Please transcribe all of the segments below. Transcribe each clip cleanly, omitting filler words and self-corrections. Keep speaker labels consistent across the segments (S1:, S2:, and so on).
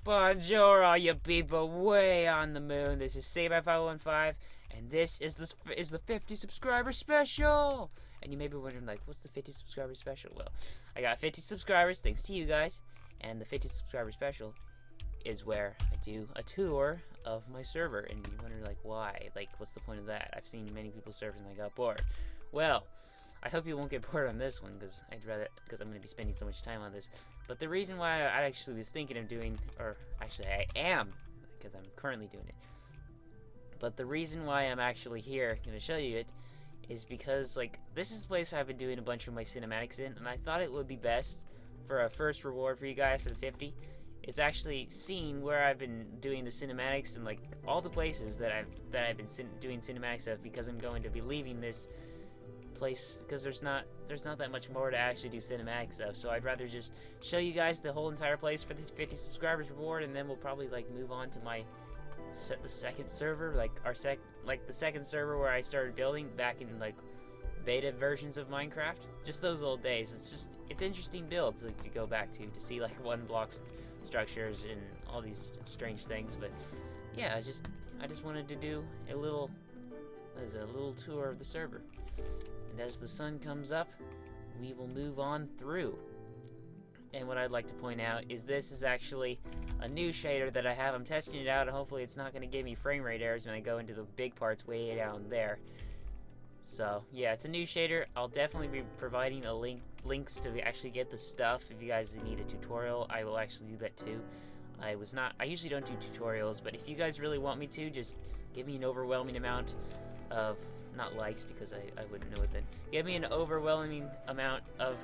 S1: Bonjour, all you people way on the moon. This is Say by 515, and this is the 50 subscriber special. And you may be wondering, like, what's the 50 subscriber special? Well, I got 50 subscribers thanks to you guys, and the 50 subscriber special is where I do a tour of my server. And you wonder, like, why? Like, what's the point of that? I've seen many people's servers and I got bored. Well, I hope you won't get bored on this one, because I'm going to be spending so much time on this. But the reason why I actually was thinking of doing, or actually I am, because I'm currently doing it. But the reason why I'm actually here, going to show you it, is because, like, this is the place I've been doing a bunch of my cinematics in, and I thought it would be best for a first reward for you guys for the 50. It's actually seeing where I've been doing the cinematics and, like, all the places that I've been doing cinematics of, because I'm going to be leaving this place because there's not that much more to actually do cinematics of. So I'd rather just show you guys the whole entire place for this 50 subscribers reward, and then we'll probably, like, move on to the second server, like the second server where I started building back in, like, beta versions of Minecraft. Just those old days. It's interesting builds, like, to go back to see, like, one block structures and all these strange things. But yeah, I just wanted to do a little tour of the server. And as the sun comes up, we will move on through. And what I'd like to point out is this is actually a new shader that I have. I'm testing it out, and hopefully it's not going to give me frame rate errors when I go into the big parts way down there. So yeah, it's a new shader. I'll definitely be providing links to actually get the stuff. If you guys need a tutorial, I will actually do that too. I usually don't do tutorials, but if you guys really want me to, just give me an overwhelming amount of, not likes, because I wouldn't know it then. Give me an overwhelming amount of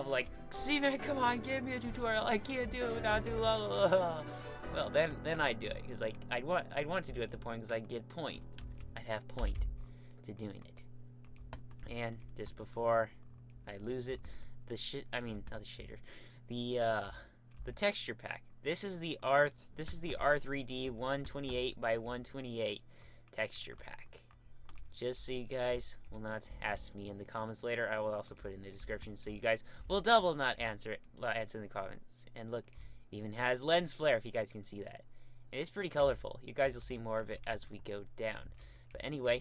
S1: like, see man, come on, give me a tutorial. I can't do it without doing la la la. Well, then I'd do it, because, like, I'd want to do it at the point, because I'd have point to doing it. And just before I lose it, not the shader, the texture pack. This is the R3D 128 by 128 texture pack. Just so you guys will not ask me in the comments later, I will also put it in the description so you guys will double not answer in the comments. And look, it even has lens flare, if you guys can see that. It is pretty colorful. You guys will see more of it as we go down. But anyway,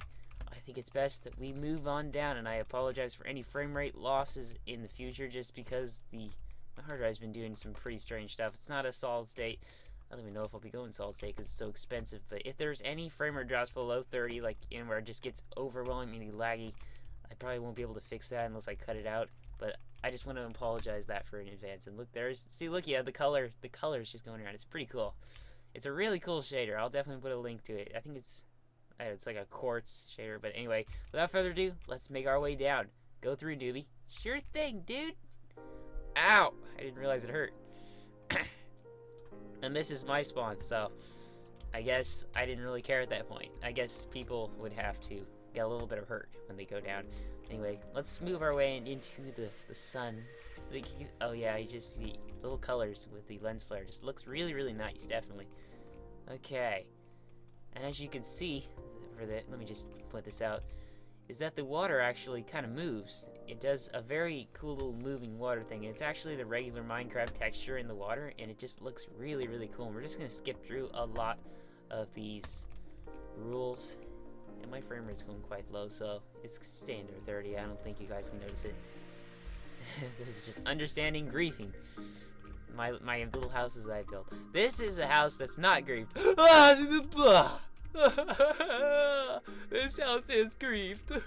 S1: I think it's best that we move on down, and I apologize for any frame rate losses in the future, just because my hard drive's been doing some pretty strange stuff. It's not a solid state. I don't even know if I'll be going solid state because it's so expensive, but if there's any frame rate drops below 30, like, where it just gets overwhelmingly laggy, I probably won't be able to fix that unless I cut it out. But I just want to apologize that for in advance. And look, yeah, the color is just going around. It's pretty cool. It's a really cool shader. I'll definitely put a link to it. I think it's like a quartz shader. But anyway, without further ado, let's make our way down. Go through, newbie. Sure thing, dude. Ow! I didn't realize it hurt. And this is my spawn, so I guess I didn't really care at that point. I guess people would have to get a little bit of hurt when they go down. Anyway, let's move our way into the sun. Oh yeah, you just see little colors with the lens flare. Just looks really, really nice, definitely. Okay, and as you can see, let me just point this out, is that the water actually kind of moves. It does a very cool little moving water thing. It's actually the regular Minecraft texture in the water, and it just looks really, really cool. And we're just going to skip through a lot of these rules. And my frame rate's going quite low, so it's staying under 30. I don't think you guys can notice it. This is just understanding griefing. My little houses that I built. This is a house that's not griefed. This house is griefed.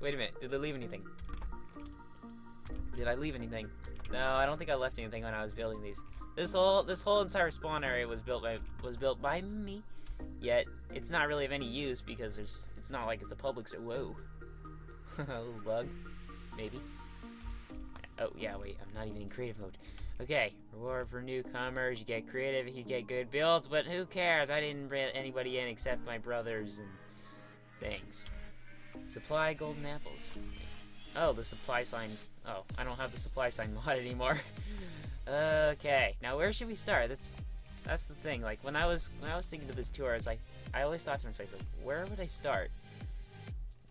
S1: Wait a minute. Did they leave anything? Did I leave anything? No, I don't think I left anything when I was building these. This whole entire spawn area was built by me. Yet it's not really of any use because it's not like it's a public. So whoa, a little bug, maybe. Oh yeah, wait. I'm not even in creative mode. Okay, reward for newcomers. You get creative if you get good builds, but who cares? I didn't bring anybody in except my brothers and things. Supply golden apples. Oh, the supply sign. Oh, I don't have the supply sign mod anymore. Okay, now where should we start? That's the thing. Like, when I was thinking of this tour, I always thought to myself, like, where would I start?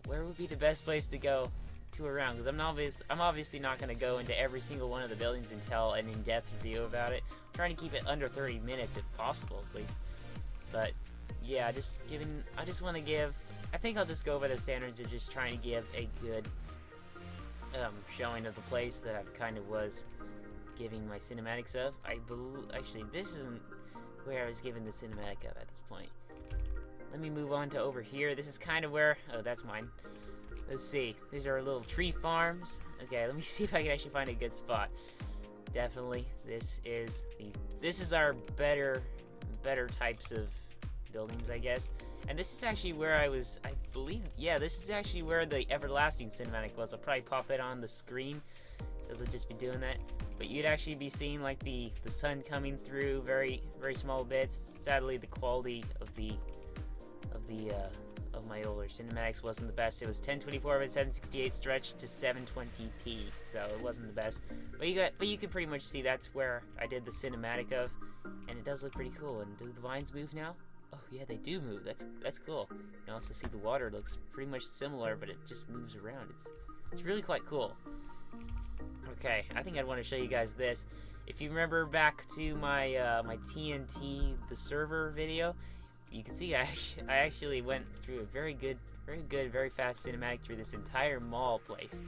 S1: Where would be the best place to go tour around, because I'm obviously not going to go into every single one of the buildings and tell an in-depth review about it. I'm trying to keep it under 30 minutes if possible, please. But yeah, I just want to give. I think I'll just go by the standards of just trying to give a good showing of the place that I kind of was giving my cinematics of. Actually, this isn't where I was giving the cinematic of at this point. Let me move on to over here. This is kind of where. Oh, that's mine. Let's see. These are our little tree farms. Okay, let me see if I can actually find a good spot. Definitely, this is our better types of buildings, I guess. And this is actually where I believe, yeah, this is actually where the everlasting cinematic was. I'll probably pop it on the screen, because I'll just be doing that. But you'd actually be seeing like the sun coming through very small bits. Sadly, the quality of my older cinematics wasn't the best. It was 1024 by 768 stretched to 720p, so it wasn't the best. But you could pretty much see that's where I did the cinematic of, and it does look pretty cool. And do the vines move now? Oh yeah, they do move. That's cool. You can also see the water looks pretty much similar, but it just moves around. It's really quite cool. Okay, I think I'd want to show you guys this. If you remember back to my my TNT the server video, you can see I actually went through a very good, very fast cinematic through this entire mall place.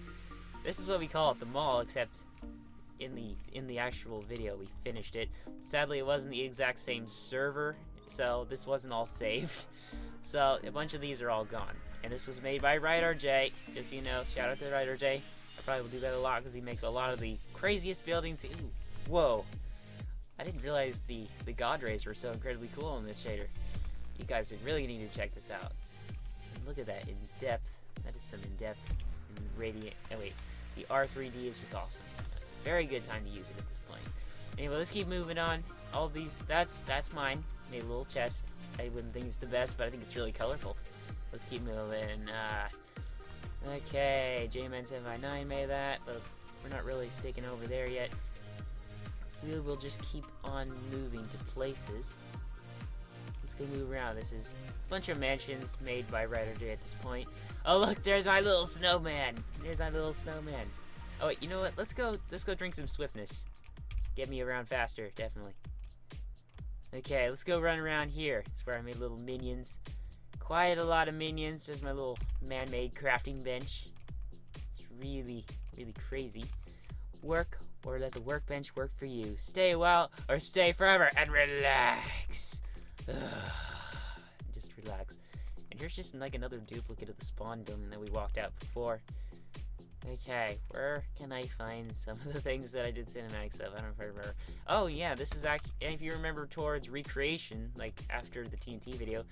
S1: This is what we call it, the mall, except in the actual video we finished it. Sadly, it wasn't the exact same server, so this wasn't all saved. So a bunch of these are all gone. And this was made by RightRJ. Just so you know, shout out to RightRJ. I probably will do that a lot because he makes a lot of the craziest buildings. Ooh, whoa. I didn't realize the God rays were so incredibly cool in this shader. You guys really need to check this out. And look at that in depth. That is some in depth and radiant. Oh wait, the R3D is just awesome. Very good time to use it at this point. Anyway, let's keep moving on. All of these, that's mine. Made a little chest. I wouldn't think it's the best, but I think it's really colorful. Let's keep moving. Okay, JMN759 made that, but we're not really sticking over there yet. We will just keep on moving to places. Let's go move around. This is a bunch of mansions made by RightRJ at this point. Oh look, there's my little snowman. There's my little snowman. Oh wait, you know what? Let's go drink some swiftness. Get me around faster, definitely. Okay, let's go run around here. That's where I made little minions. Quite a lot of minions. There's my little man-made crafting bench. It's really crazy. Work or let the workbench work for you. Stay a while or stay forever and relax. Just relax. And here's just like another duplicate of the spawn building that we walked out before. Okay, where can I find some of the things that I did cinematics of? I don't know if I remember. Oh yeah, this is actually, if you remember towards recreation, like after the TNT video,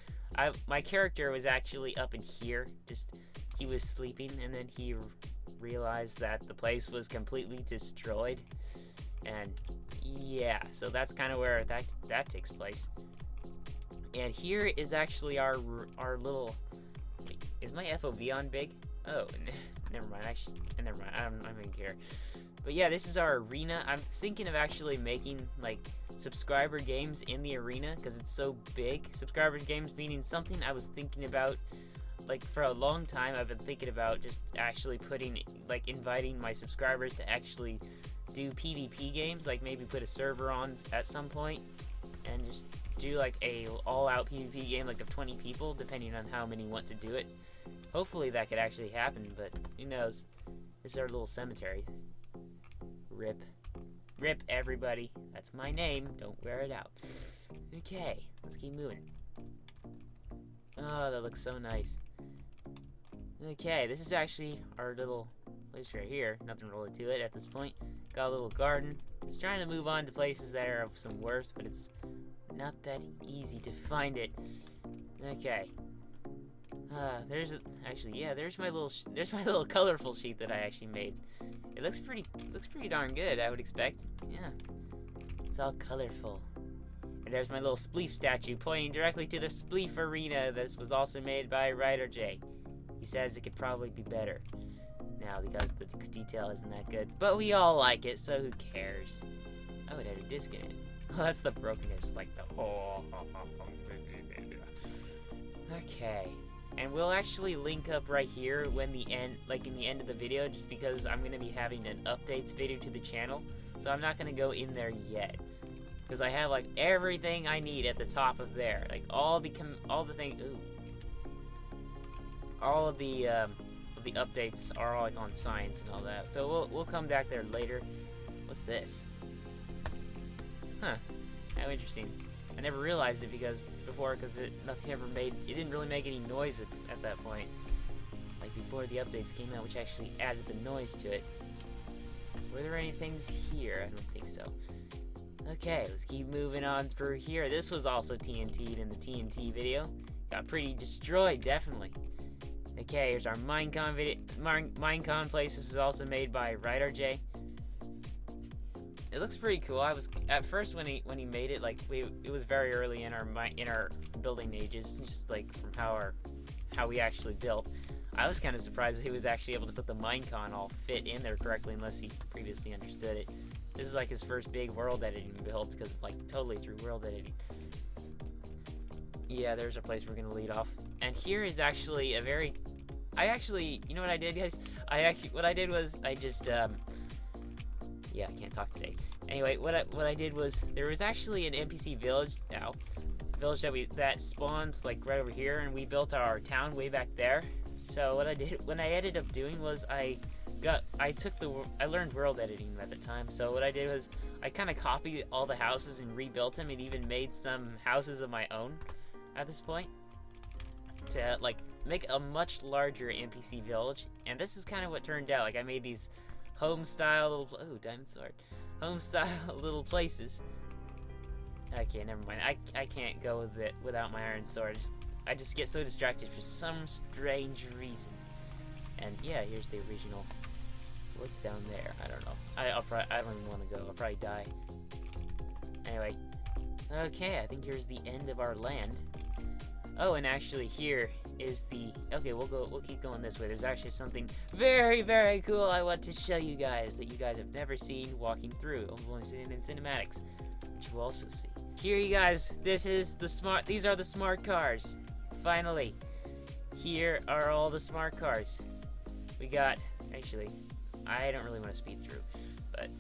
S1: my character was actually up in here. Just, he was sleeping and then he realized that the place was completely destroyed. And yeah, so that's kind of where that takes place. And here is actually our little. Wait, is my FOV on big? Oh, never mind. Actually, never mind. I don't even care. But yeah, this is our arena. I'm thinking of actually making like subscriber games in the arena because it's so big. Subscriber games meaning something I was thinking about. Like for a long time, I've been thinking about just actually inviting my subscribers to actually do PvP games. Like maybe put a server on at some point and just do like a all-out PvP game like of 20 people, depending on how many want to do it. Hopefully that could actually happen, but who knows. This is our little cemetery. RIP. RIP, everybody. That's my name. Don't wear it out. Okay, let's keep moving. Oh, that looks so nice. Okay, this is actually our little place right here. Nothing really to it at this point. Got a little garden. Just trying to move on to places that are of some worth, but it's not that easy to find it. Okay. There's my little colorful sheet that I actually made. It looks pretty darn good, I would expect. Yeah. It's all colorful. And there's my little Spleef statue pointing directly to the Spleef arena. This was also made by RightRJ. He says it could probably be better now because the detail isn't that good. But we all like it, so who cares? Oh, it had a disc in it. Oh, that's the brokenness. It's like the oh. Okay. And we'll actually link up right here when the end, like in the end of the video, just because I'm gonna be having an updates video to the channel. So I'm not gonna go in there yet, because I have like everything I need at the top of there, like all the things. All of the updates are all like on science and all that. So we'll come back there later. What's this? Huh? How interesting. I never realized it because nothing ever made. It didn't really make any noise at that point. Like before the updates came out, which actually added the noise to it. Were there any things here? I don't think so. Okay, let's keep moving on through here. This was also TNT'd in the TNT video. Got pretty destroyed, definitely. Okay, here's our Minecon video. Minecon place. This is also made by RideRJ. It looks pretty cool. I was at first when he made it, like it was very early in our building ages, just like from how we actually built. I was kind of surprised that he was actually able to put the Minecon all fit in there correctly, unless he previously understood it. This is like his first big world editing build, because like totally through world editing. Yeah, there's a place we're gonna lead off. And here is actually a very, you know what I did, guys? What I did was I just, yeah, I can't talk today. Anyway, what I did was there was actually an NPC village that spawned like right over here, and we built our town way back there. So what I ended up doing was I learned world editing at the time. So what I did was I kind of copied all the houses and rebuilt them, and even made some houses of my own at this point to like make a much larger NPC village. And this is kind of what turned out. Like I made these home style little places. Okay, never mind. I can't go with it without my iron sword. I just get so distracted for some strange reason. And yeah, here's the original. What's down there? I don't know. I don't even want to go. I'll probably die. Anyway. Okay, I think here's the end of our land. Oh, and actually here is the... Okay, we'll keep going this way. There's actually something very, very cool I want to show you guys that you guys have never seen walking through. I've only seen it in cinematics, which you'll also see. Here, you guys, these are the smart cars. Finally. Here are all the smart cars. We got... Actually, I don't really want to speed through, but...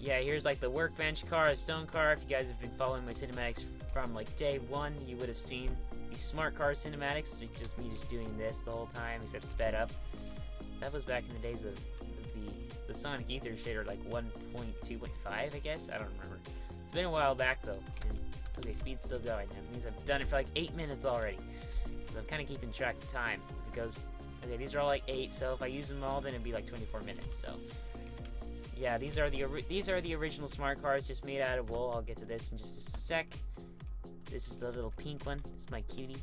S1: Yeah, here's like the workbench car, a stone car. If you guys have been following my cinematics from like day one, you would have seen these smart car cinematics. Just me doing this the whole time, except sped up. That was back in the days of the Sonic Ether shader, like 1.2.5, I guess. I don't remember. It's been a while back though. And, okay, speed's still going. That means I've done it for like 8 minutes already. So I'm kind of keeping track of time. If it goes, okay, these are all like 8. So if I use them all, then it'd be like 24 minutes. So. Yeah, these are the original smart cars, just made out of wool. I'll get to this in just a sec. This is the little pink one. This is my cutie.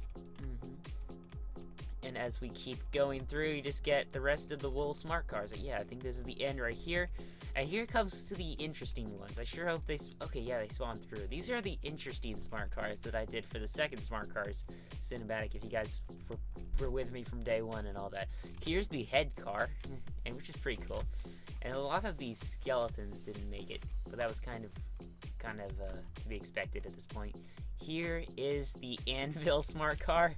S1: And as we keep going through, you just get the rest of the wool smart cars. Yeah, I think this is the end right here. And here comes to the interesting ones. I sure hope they... Okay, yeah, they spawn through. These are the interesting smart cars that I did for the second smart cars cinematic, if you guys were with me from day one and all that. Here's the head car, and which is pretty cool. And a lot of these skeletons didn't make it, but that was kind of to be expected at this point. Here is the anvil smart car.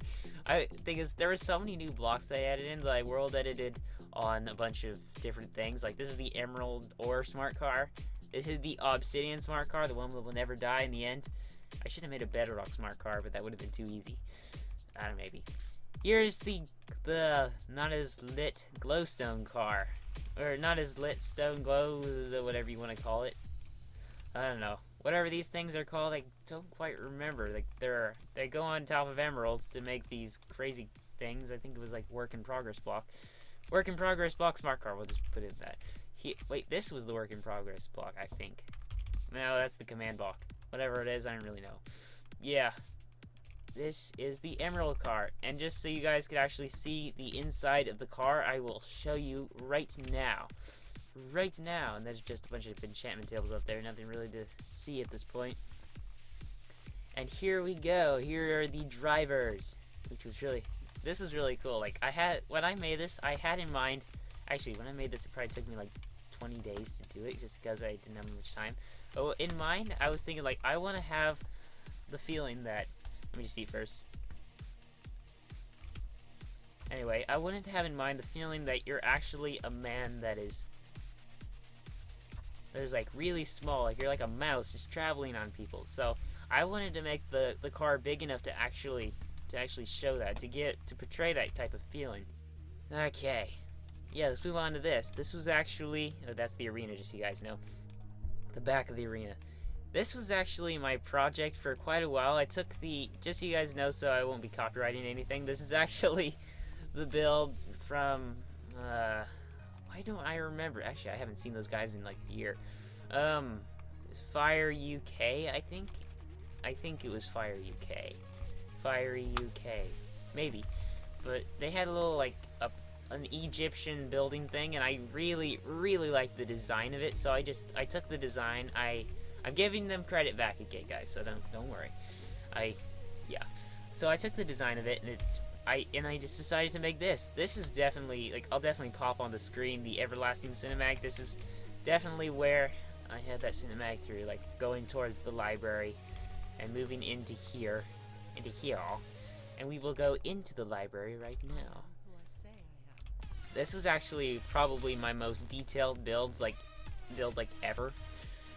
S1: I think there were so many new blocks that I added in that I world edited on a bunch of different things. Like this is the emerald ore smart car. This is the obsidian smart car, the one that will never die in the end. I should have made a bedrock smart car, but that would have been too easy. I don't know, maybe. Here's the not as lit glowstone car. Or not as lit stone glow, whatever you want to call it. I don't know. Whatever these things are called, I don't quite remember. Like they go on top of emeralds to make these crazy things. I think it was like work in progress block. Work in progress block smart car. We'll just put it in that. Wait, this was the work in progress block, I think. No, that's the command block. Whatever it is, I don't really know. Yeah. This is the emerald car, and just so you guys could actually see the inside of the car, I will show you right now. And there's just a bunch of enchantment tables up there, nothing really to see at this point. And here we go. Here are the drivers, which was this is really cool. Like when I made this, I had in mind. Actually, when I made this, it probably took me like 20 days to do it, just because I didn't have much time. But in mind, I was thinking like I want to have the feeling that. Let me just eat first. Anyway, I wanted to have in mind the feeling that you're actually a man that is like really small, like you're like a mouse just traveling on people. So I wanted to make the car big enough to actually show that, to portray that type of feeling. Okay, yeah, let's move on to this. This was actually, oh, that's the arena, just so you guys know, the back of the arena. This was actually my project for quite a while. I took just so you guys know, so I won't be copyrighting anything, this is actually the build from, why don't I remember? Actually, I haven't seen those guys in like a year. Fire UK, I think. I think it was Fire UK. Fiery UK. Maybe. But they had a little, like, an Egyptian building thing, and I really, really liked the design of it, so I took the design. I'm giving them credit back again, guys, so don't worry. Yeah. So I took the design of it, and I just decided to make this. This is definitely, like, I'll definitely pop on the screen the everlasting cinematic. This is definitely where I had that cinematic through, like, going towards the library and moving into here, and we will go into the library right now. This was actually probably my most detailed build ever,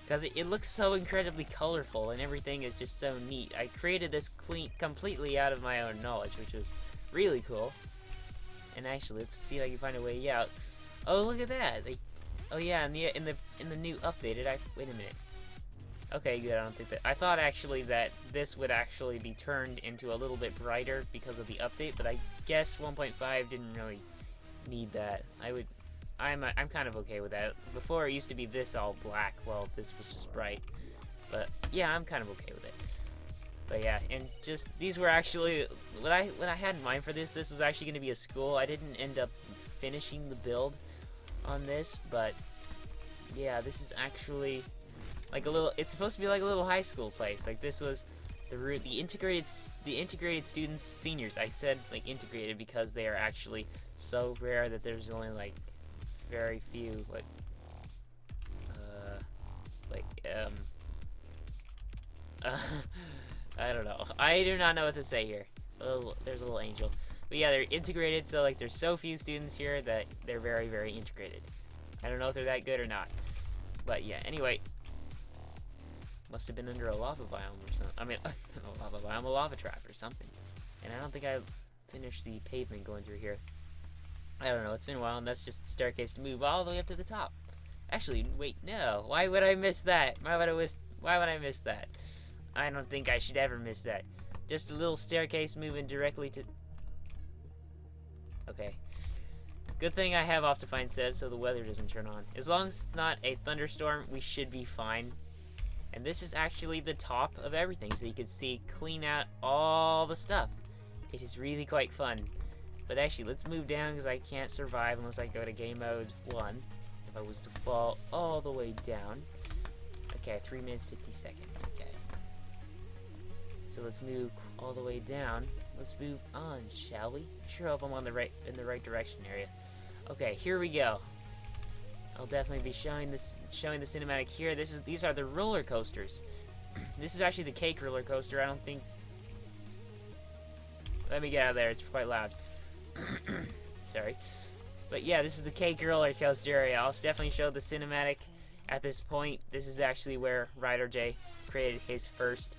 S1: because it looks so incredibly colorful and everything is just so neat. I created this completely out of my own knowledge, which was really cool. And actually, let's see if I can find a way out. Oh, look at that! Oh yeah, in the new updated. Wait a minute. Okay, good. I don't think that. I thought actually that this would actually be turned into a little bit brighter because of the update, but I guess 1.5 didn't really need that. I'm kind of okay with that. Before it used to be this all black, well, this was just bright. But yeah, I'm kind of okay with it. But yeah, and just these were actually what I had in mind for this. This was actually going to be a school. I didn't end up finishing the build on this, but yeah, this is actually like a little. It's supposed to be like a little high school place. Like this was the integrated students, seniors. I said like integrated because they are actually so rare that there's only like very few I don't know. I do not know what to say here. There's a little angel. But yeah, they're integrated, so like there's so few students here that they're very, very integrated. I don't know if they're that good or not. But yeah, anyway. Must have been under a lava biome or something. I mean, a lava biome, a lava trap or something. And I don't think I finished the pavement going through here. I don't know, it's been a while, and that's just the staircase to move all the way up to the top. Actually, wait, no. Why would I miss that? Why would I miss that? I don't think I should ever miss that. Just a little staircase moving directly to... Okay. Good thing I have Optifine set so the weather doesn't turn on. As long as it's not a thunderstorm, we should be fine. And this is actually the top of everything, so you can see, clean out all the stuff. It is really quite fun. But actually, let's move down because I can't survive unless I go to game mode 1. If I was to fall all the way down. Okay, 3 minutes 50 seconds. Okay. So let's move all the way down. Let's move on, shall we? I sure hope I'm on in the right direction area. Okay, here we go. I'll definitely be showing the cinematic here. These are the roller coasters. This is actually the cake roller coaster. I don't think. Let me get out of there. It's quite loud. Sorry. But yeah, this is the cake roller coaster area. I'll definitely show the cinematic at this point. This is actually where Ryder J created his first,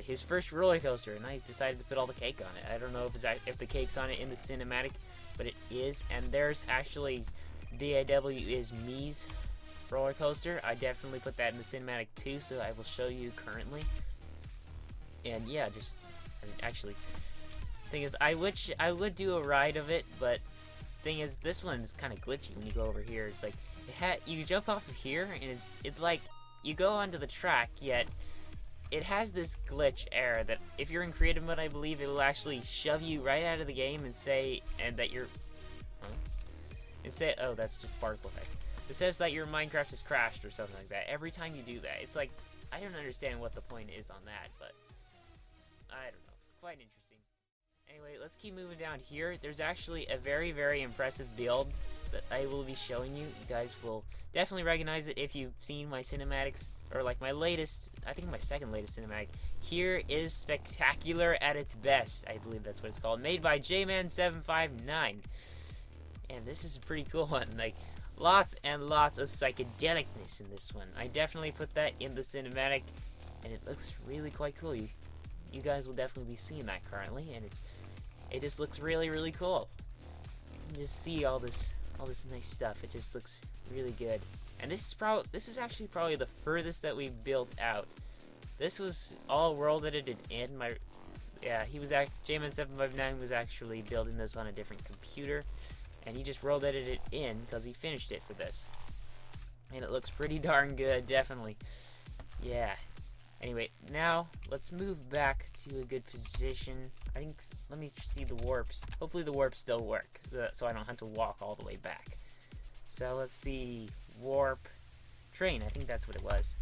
S1: his first roller coaster, and I decided to put all the cake on it. I don't know if the cake's on it in the cinematic, but it is. And there's actually DAW is Me's roller coaster. I definitely put that in the cinematic too, so I will show you currently. And yeah, actually, thing is, I would do a ride of it, but thing is, this one's kind of glitchy when you go over here. It's like you jump off of here, and it's like you go onto the track, yet it has this glitch error that if you're in creative mode, I believe it will actually shove you right out of the game and that you're. Oh, that's just particle effects. It says that your Minecraft has crashed or something like that. Every time you do that, it's like I don't understand what the point is on that, but I don't know. Quite interesting. Anyway, let's keep moving down here. There's actually a very, very impressive build that I will be showing you. You guys will definitely recognize it if you've seen my cinematics, or like my latest, I think my second latest cinematic. Here is spectacular at its best. I believe that's what it's called. Made by J-Man759. And this is a pretty cool one. Like, lots and lots of psychedelicness in this one. I definitely put that in the cinematic, and it looks really quite cool. You guys will definitely be seeing that currently, and it just looks really, really cool. You can just see all this nice stuff. It just looks really good. And this is actually probably the furthest that we've built out. This was all world edited in. J-Man759 was actually building this on a different computer, and he just world edited it in because he finished it for this. And it looks pretty darn good, definitely. Yeah. Anyway, now let's move back to a good position. I think, let me see the warps. Hopefully the warps still work, so I don't have to walk all the way back. So let's see, warp, train, I think that's what it was.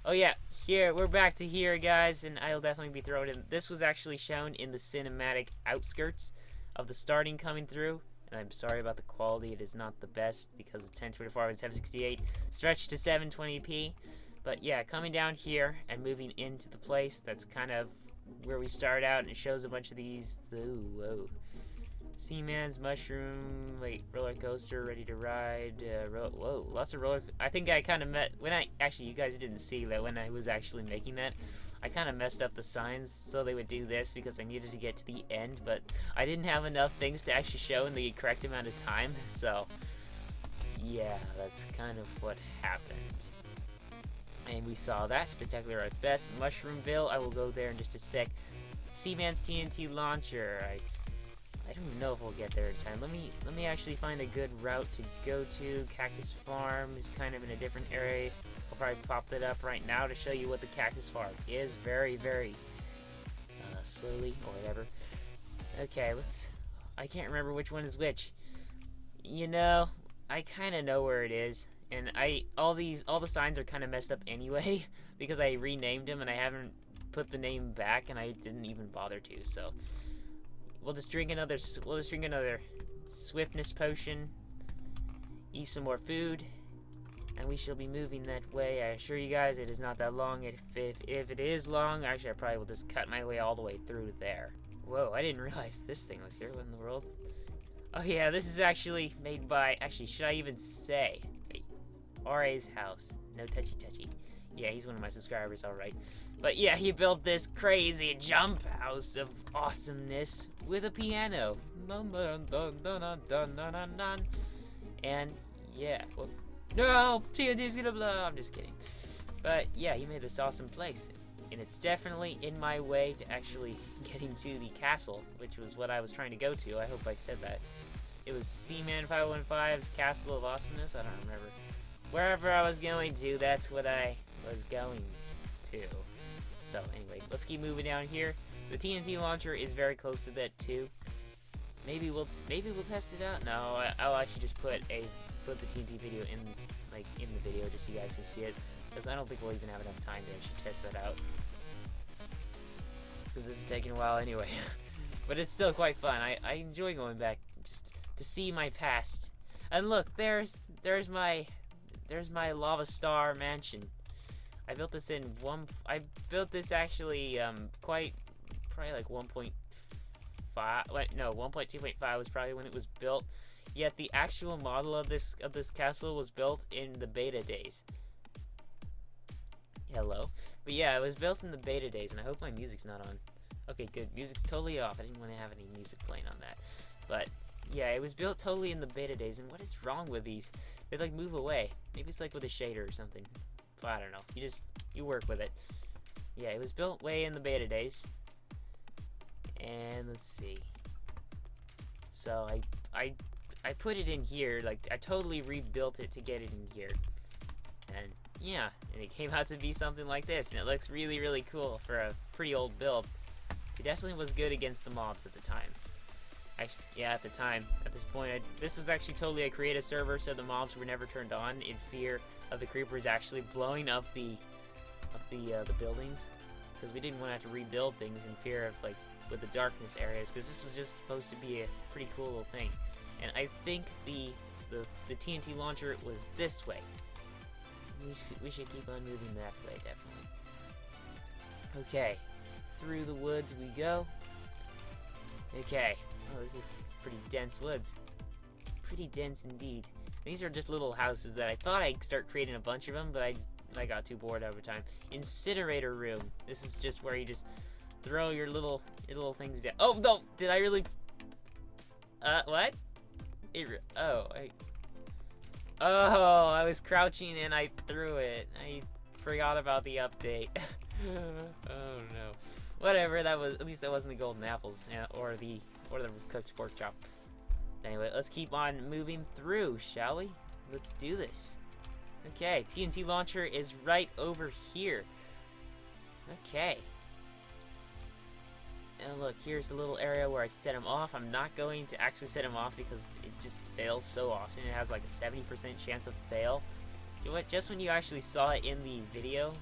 S1: Oh yeah, here, we're back to here, guys, and I'll definitely be throwing in. This was actually shown in the cinematic outskirts of the starting coming through. And I'm sorry about the quality, it is not the best because of 1024 by 768, stretched to 720p. But yeah, coming down here and moving into the place, that's kind of where we start out, and it shows a bunch of these. Ooh, whoa. Seaman's mushroom, wait, roller coaster, ready to ride. Whoa, lots of roller. I think I kind of actually, you guys didn't see that when I was actually making that. I kind of messed up the signs so they would do this because I needed to get to the end, but I didn't have enough things to actually show in the correct amount of time. So yeah, that's kind of what happened. And we saw that spectacular at its best. Mushroomville, I will go there in just a sec. Seaman's TNT launcher. I don't even know if we'll get there in time. Let me actually find a good route to go to. Cactus Farm is kind of in a different area. I'll probably pop that up right now to show you what the Cactus Farm is, very, very slowly or whatever. Okay, I can't remember which one is which. You know, I kind of know where it is. And all the signs are kind of messed up anyway because I renamed them and I haven't put the name back, and I didn't even bother to. So we'll just drink another swiftness potion, eat some more food, and we shall be moving that way. I assure you guys, it is not that long. If it is long, actually, I probably will just cut my way all the way through there. Whoa! I didn't realize this thing was here. What in the world? Oh yeah, this is actually made by. Actually, should I even say? RA's house. No touchy. Yeah, he's one of my subscribers, alright. But yeah, he built this crazy jump house of awesomeness with a piano. And yeah, well, no, TNT's gonna blow. I'm just kidding. But yeah, he made this awesome place. And it's definitely in my way to actually getting to the castle, which was what I was trying to go to. I hope I said that. It was Seaman515's Castle of Awesomeness. I don't remember. Wherever I was going to, that's what I was going to. So anyway, let's keep moving down here. The TNT launcher is very close to that too. Maybe we'll test it out. No, I'll actually just put the TNT video in the video just so you guys can see it, because I don't think we'll even have enough time to actually test that out. Because this is taking a while anyway. But it's still quite fun. I enjoy going back just to see my past. And look, there's my lava star mansion. I built this actually probably like 1.5. Wait, no, 1.2.5 was probably when it was built. Yet the actual model of this castle was built in the beta days. Hello. But yeah, it was built in the beta days, and I hope my music's not on. Okay, good. Music's totally off. I didn't want to have any music playing on that. But yeah, it was built totally in the beta days, and what is wrong with these? They like move away. Maybe it's like with a shader or something. But I don't know. You work with it. Yeah, it was built way in the beta days. And let's see. So I put it in here, like I totally rebuilt it to get it in here. And yeah, and it came out to be something like this, and it looks really, really cool for a pretty old build. It definitely was good against the mobs at the time. Yeah, at the time. At this point, this was actually totally a creative server, so the mobs were never turned on in fear of the creepers actually blowing up the buildings, because we didn't want to have to rebuild things in fear of like the darkness areas, because this was just supposed to be a pretty cool little thing. And I think the TNT launcher was this way. We should keep on moving that way, definitely. Okay, through the woods we go. Okay, oh, this is pretty dense woods. Pretty dense indeed. These are just little houses that I thought I'd start creating a bunch of them, but I got too bored over time. Incinerator room. This is just where you just throw your little things down. Oh no! Did I really? What? I was crouching and I threw it. I forgot about the update. Oh no. Whatever. At least that wasn't the golden apples, or the cooked pork chop. Anyway, let's keep on moving through, shall we? Let's do this. Okay, TNT launcher is right over here. Okay. And look, here's the little area where I set him off. I'm not going to actually set him off because it just fails so often. It has like a 70% chance of fail. You know what? Just when you actually saw it in the video,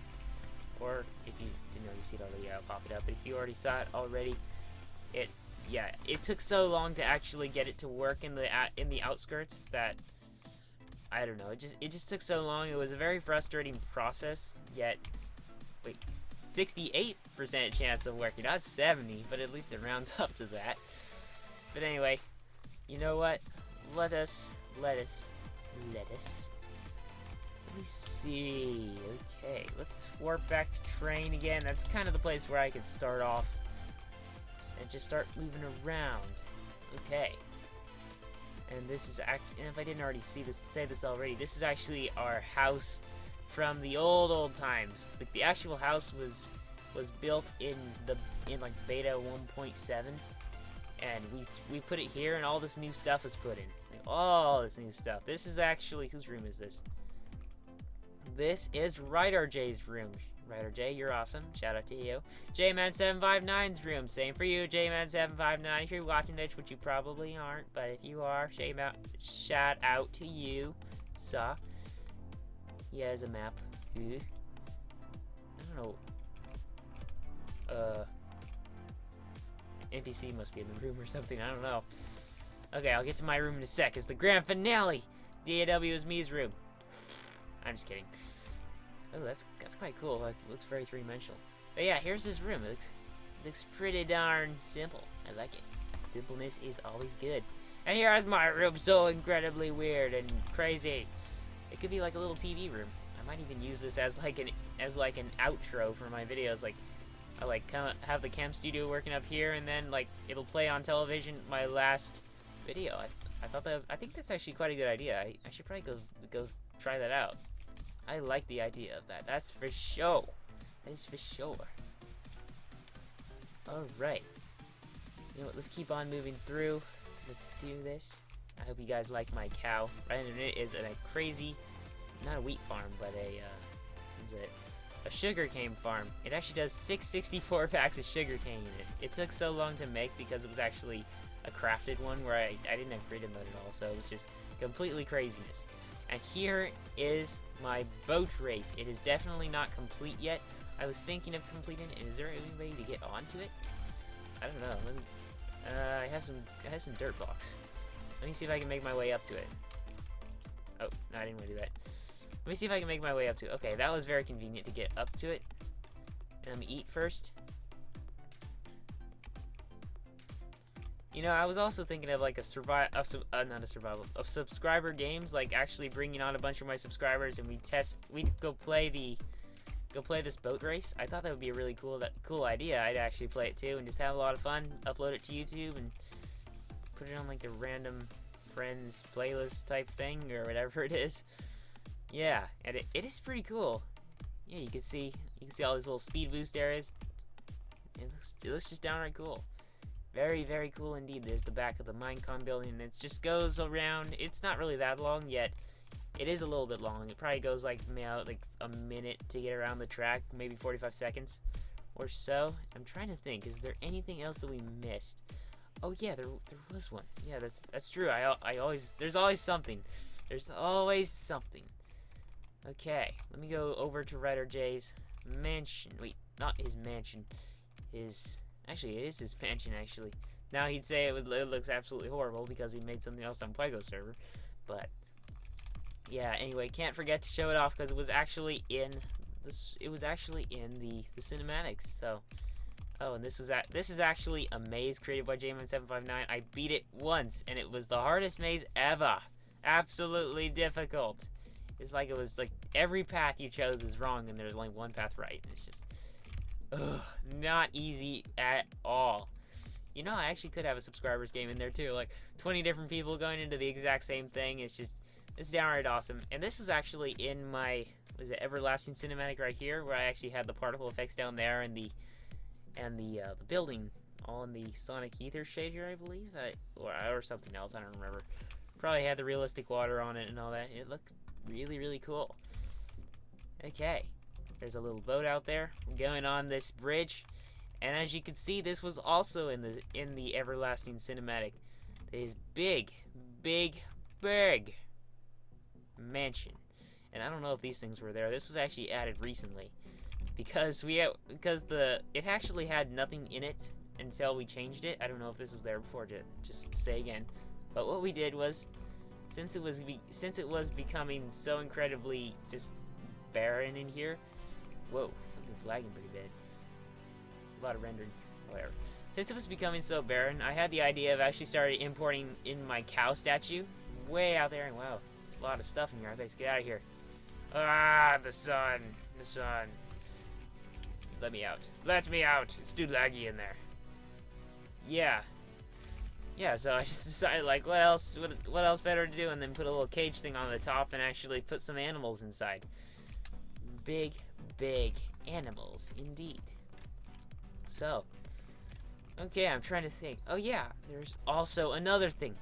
S1: or if you didn't already see it already, I'll pop it up. But if you already saw it already, it took so long to actually get it to work in the outskirts that I don't know. It just took so long. It was a very frustrating process. Yet, wait, 68% chance of working, not 70, but at least it rounds up to that. But anyway, you know what? Let us. Let me see. Okay, let's warp back to train again. That's kind of the place where I can start off and just start moving around. Okay. And this is actually, and if I didn't already say this already, this is actually our house from the old times. Like the actual house was built in like beta 1.7, and we put it here, and all this new stuff was put in. Like all this new stuff. This is actually, whose room is this? This is RJ's room. J, you're awesome. Shout out to you. J-Man759's room. Same for you, J-Man759. If you're watching this, which you probably aren't, but if you are, shout out to you. Saw. He has a map. I don't know. NPC must be in the room or something. I don't know. Okay, I'll get to my room in a sec. It's the grand finale. DAW is me's room. I'm just kidding. Oh, that's quite cool. It looks very three-dimensional. But yeah, here's his room. It looks pretty darn simple. I like it. Simpleness is always good. And here's my room, so incredibly weird and crazy. It could be like a little TV room. I might even use this as like an outro for my videos. Like I have the cam studio working up here, and then like it'll play on television my last video. I think that's actually quite a good idea. I should probably go try that out. I like the idea of that. That's for sure. That is for sure. Alright. You know what? Let's keep on moving through. Let's do this. I hope you guys like my cow. Right under it is a crazy, not a wheat farm, but a sugarcane farm. It actually does 664 packs of sugarcane in it. It took so long to make because it was actually a crafted one where I didn't have creative mode at all, so it was just completely craziness. And here is my boat race. It is definitely not complete yet. I was thinking of completing it. Is there any way to get onto it? I don't know. Let me. I have some dirt blocks. Let me see if I can make my way up to it. Oh, no, I didn't want to do that. Let me see if I can make my way up to it. Okay, that was very convenient to get up to it. And let me eat first. You know, I was also thinking of like of subscriber games, like actually bringing on a bunch of my subscribers and we'd go play this boat race. I thought that would be a really cool idea. I'd actually play it too and just have a lot of fun, upload it to YouTube and put it on like a random friends playlist type thing or whatever it is. Yeah, and it is pretty cool. Yeah, you can see all these little speed boost areas. It looks just downright cool. Very, very cool indeed. There's the back of the Minecon building, and it just goes around. It's not really that long yet. It is a little bit long. It probably goes like a minute to get around the track, maybe 45 seconds or so. I'm trying to think. Is there anything else that we missed? Oh yeah, there was one. Yeah, that's true. There's always something. There's always something. Okay, let me go over to RJ's mansion. Wait, not his mansion. His Actually, it is his mansion, actually. Now he'd say it looks absolutely horrible because he made something else on Fuego server. But, yeah, anyway, can't forget to show it off because it was actually in this. It was actually in the cinematics. So, oh, and this is actually a maze created by JMan759. I beat it once, and it was the hardest maze ever. Absolutely difficult. It's like it was like every path you chose is wrong, and there's only one path right. It's just, not easy at all. You know, I actually could have a subscribers game in there too, like 20 different people going into the exact same thing. It's downright awesome. And this is actually in my, was it Everlasting Cinematic right here, where I actually had the particle effects down there and the building all in the Sonic Ether shade here, I believe, or something else. I don't remember. Probably had the realistic water on it and all that. It looked really, really cool. Okay, there's a little boat out there going on this bridge. And as you can see, this was also in the Everlasting Cinematic. This big mansion. And I don't know if these things were there. This was actually added recently because it actually had nothing in it until we changed it. I don't know if this was there before, just to say again. But what we did was, since it was becoming so incredibly just barren in here. Whoa, something's lagging pretty bad. A lot of rendering, whatever. Since it was becoming so barren, I had the idea of actually started importing in my cow statue way out there. And wow, there's a lot of stuff in here. I better get out of here. Ah, the sun. Let me out. Let me out. It's too laggy in there. Yeah, so I just decided, like, what else better to do, and then put a little cage thing on the top and actually put some animals inside. Big animals, indeed. So, okay, I'm trying to think. Oh yeah, there's also another thing.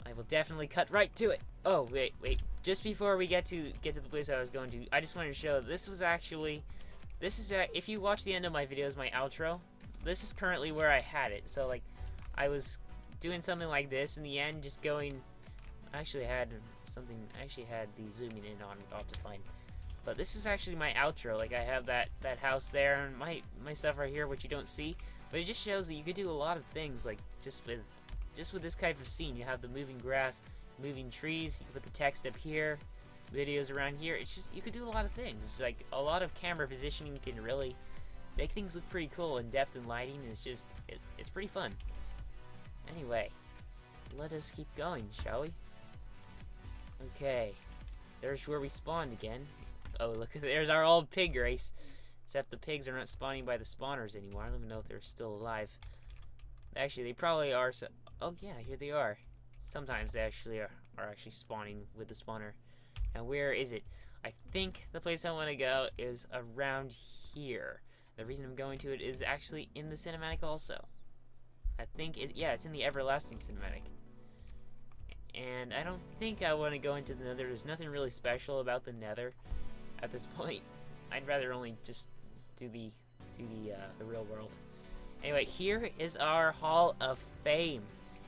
S1: I will definitely cut right to it. Oh, wait. Just before we get to the place I was going to, I just wanted to show this is if you watch the end of my videos, my outro, this is currently where I had it. So, like, I was doing something like this in the end, just going, I actually had the zooming in on, I'll have to find. But this is actually my outro. Like, I have that house there and my stuff right here, which you don't see. But it just shows that you could do a lot of things, like, just with this type of scene. You have the moving grass, moving trees, you can put the text up here, videos around here. It's just, you could do a lot of things. It's like, a lot of camera positioning can really make things look pretty cool, and depth and lighting is just, it's pretty fun. Anyway, let us keep going, shall we? Okay, there's where we spawned again. Oh, look, there's our old pig race. Except the pigs are not spawning by the spawners anymore. I don't even know if they're still alive. Actually, they probably are. Oh yeah, here they are. Sometimes they actually are actually spawning with the spawner. Now where is it? I think the place I want to go is around here. The reason I'm going to it is actually in the cinematic also. I think it's in the Everlasting Cinematic. And I don't think I want to go into the Nether. There's nothing really special about the Nether at this point. I'd rather only just do the real world. Anyway, here is our Hall of Fame.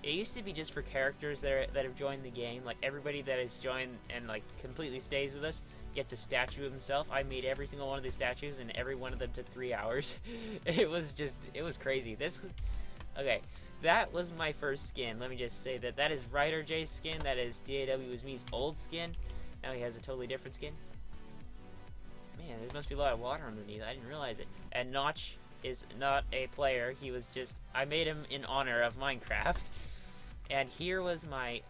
S1: It used to be just for characters that have joined the game. Like, everybody that has joined and, like, completely stays with us gets a statue of himself. I made every single one of these statues, and every one of them took 3 hours. It was crazy. Okay, that was my first skin. Let me just say that is Ryder J's skin. That is DAW Was Me's old skin. Now he has a totally different skin. Man, there must be a lot of water underneath. I didn't realize it. And Notch is not a player. He was just, I made him in honor of Minecraft. And here was my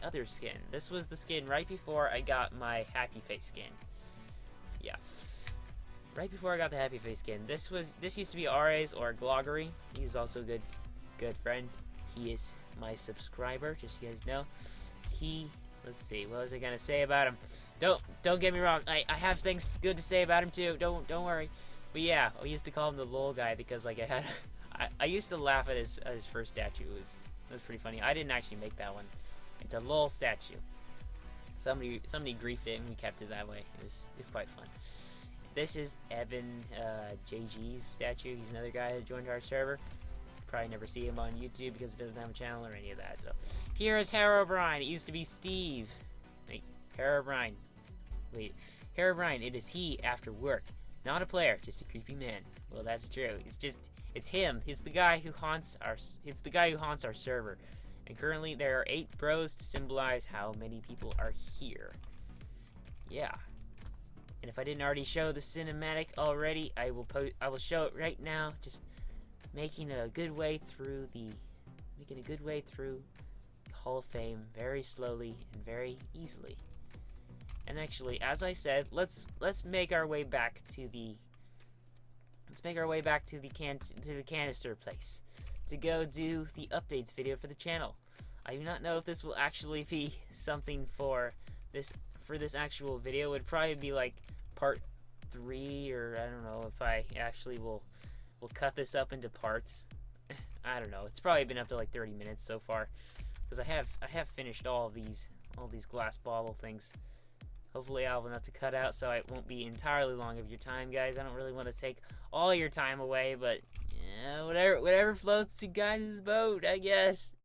S1: other skin. This was the skin right before I got my Happy Face skin. Yeah. Right before I got the Happy Face skin. This used to be RA's or Gloggery. He's also a good friend. He is my subscriber, just so you guys know. Let's see, what was I gonna say about him? Don't get me wrong. I have things good to say about him too. Don't worry. But yeah, I used to call him the lol guy because, like, I used to laugh at his first statue. It was pretty funny. I didn't actually make that one. It's a lol statue. Somebody griefed it and we kept it that way. It's quite fun. This is Evan JG's statue. He's another guy that joined our server. Probably never see him on YouTube because he doesn't have a channel or any of that. So here is Herobrine. It used to be Steve. Wait, Herobrine. Wait, Herobrine. It is he after work. Not a player, just a creepy man. Well, that's true. It's him. It's the guy who haunts our server. And currently there are 8 bros to symbolize how many people are here. Yeah. And if I didn't already show the cinematic already, I will show it right now. Just making a good way through the Hall of Fame very slowly and very easily. And actually, as I said, let's make our way back to the canister place to go do the updates video for the channel. I do not know if this will actually be something for this actual video. It would probably be like part 3, or I don't know if I actually will cut this up into parts. I don't know. It's probably been up to like 30 minutes so far, because I have finished all these glass bottle things. Hopefully I'll have enough to cut out so it won't be entirely long of your time, guys. I don't really want to take all your time away, but yeah, whatever floats your guys' boat, I guess.